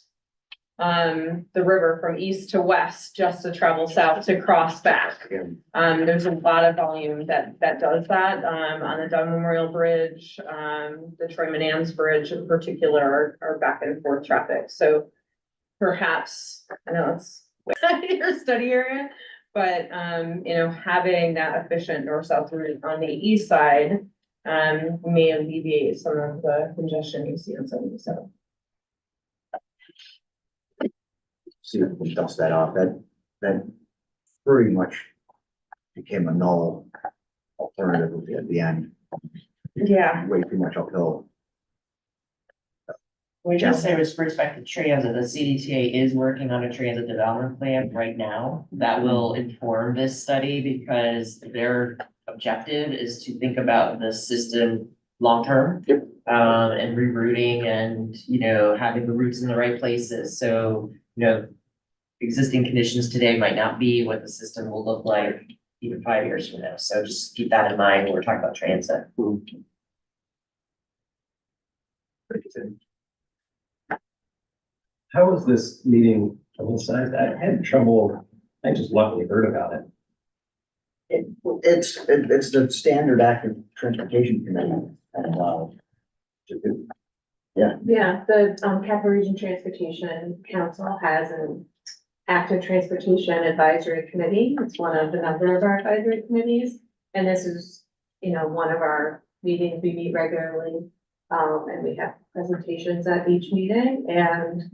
S7: the river from east to west just to travel south to cross back. There's a lot of volume that does that on the Doug Memorial Bridge, the Troy Manans Bridge in particular are back and forth traffic. So perhaps, I know it's your study area, but having that efficient north-south route on the east side may alleviate some of the congestion you see on 77.
S1: See if we can dust that off. That pretty much became a null alternative at the end.
S7: Yeah.
S1: Way too much uphill.
S13: We just say with respect to transit, the CDTA is working on a transit development plan right now that will inform this study because their objective is to think about the system long-term. And rerouting and, having the routes in the right places. So, existing conditions today might not be what the system will look like even 5 years from now. So just keep that in mind when we're talking about transit.
S12: How was this meeting publicized? I had trouble, I just luckily heard about it.
S1: It's the standard active transportation committee.
S2: Yeah, the Capital Region Transportation Council has an active transportation advisory committee. It's one of the number of our advisory committees. And this is, one of our meetings. We meet regularly. And we have presentations at each meeting. And,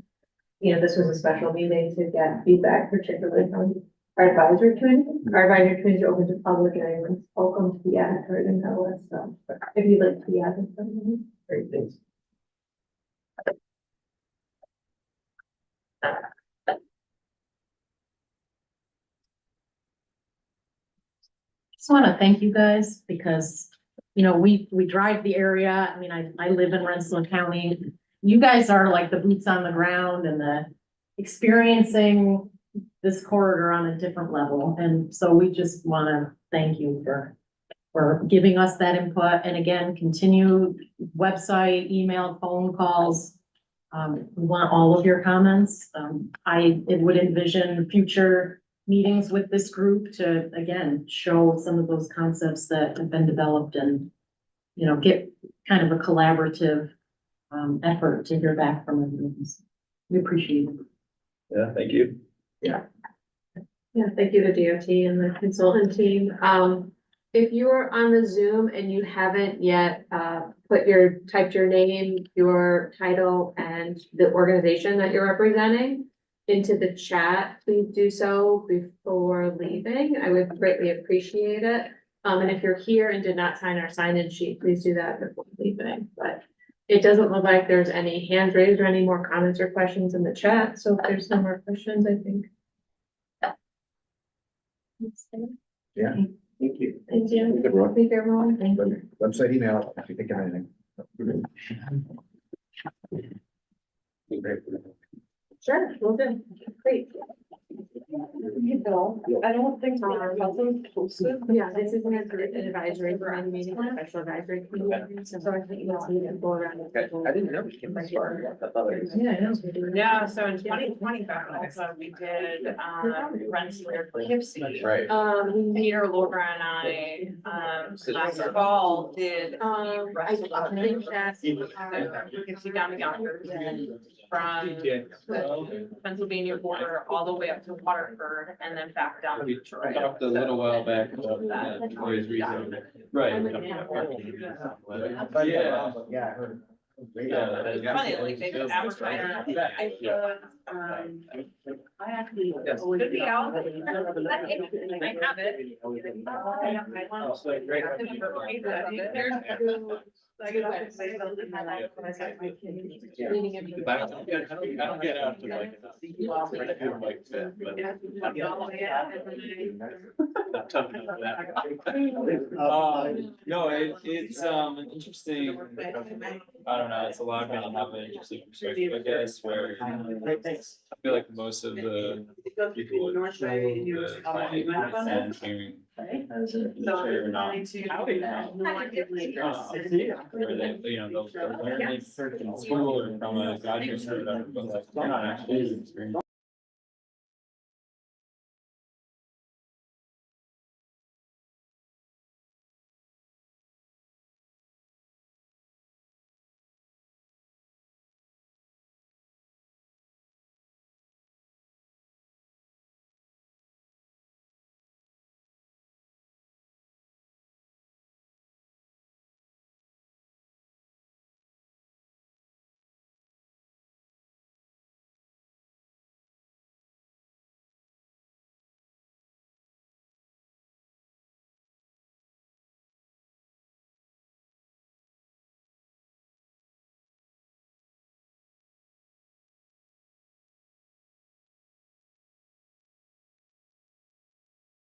S2: this was a special meeting to get feedback, particularly from our advisory committee. Our advisory committee is open to public and anyone's welcome to be added to it and tell us. So if you'd like to be added,
S12: Great, thanks.
S4: Just want to thank you guys because, we drive the area. I mean, I live in Rensselaer County. You guys are like the boots on the ground and the experiencing this corridor on a different level. And so we just want to thank you for for giving us that input. And again, continued website, email, phone calls. We want all of your comments. It would envision future meetings with this group to, again, show some of those concepts that have been developed and, you know, get kind of a collaborative effort to hear back from everyone. We appreciate it.
S6: Yeah, thank you.
S2: Yeah, thank you to DOT and the consultant team. If you're on the Zoom and you haven't yet, typed your name, your title, and the organization that you're representing into the chat, please do so before leaving. I would greatly appreciate it. And if you're here and did not sign our sign-in sheet, please do that before leaving. But it doesn't look like there's any hands raised or any more comments or questions in the chat. So if there's no more questions, I think.
S1: Yeah, thank you.
S2: Thank you.
S1: Good luck.
S2: Thank you, everyone. Thank you.
S1: Website, email, if you think of anything.
S2: Sure, we'll do. Great.
S7: I don't think wasn't posted.
S2: Yeah, this is an advisory for any meeting, special advisory committee. So I think let's meet and go around.
S5: I didn't know we came this far. I thought it was-
S2: Yeah, I know.
S7: Yeah, so in 2025, also we did, Rensselaer, Poughkeepsie.
S5: Right.
S7: Peter, Laura and I, last fall did.
S2: I think that's,
S7: Poughkeepsie down to Yonkers from the Pennsylvania border all the way up to Waterford and then back down to
S6: We
S7: Detroit.
S6: talked a little while back about that noise reason. Right. Yeah.
S1: Yeah, I heard.
S6: Yeah, that is-
S7: Funny, like they could advertise.
S8: I actually.
S6: Yes.
S7: Could be out. I have it.
S6: I don't get out to like. No, it's an interesting, I don't know, it's allowed me to have an interesting perspective, I guess, where I feel like most of the people would show the planning and engineering. They're not. Where they, you know, they'll learn it in school or from a graduate student, but like, they're not actually experienced.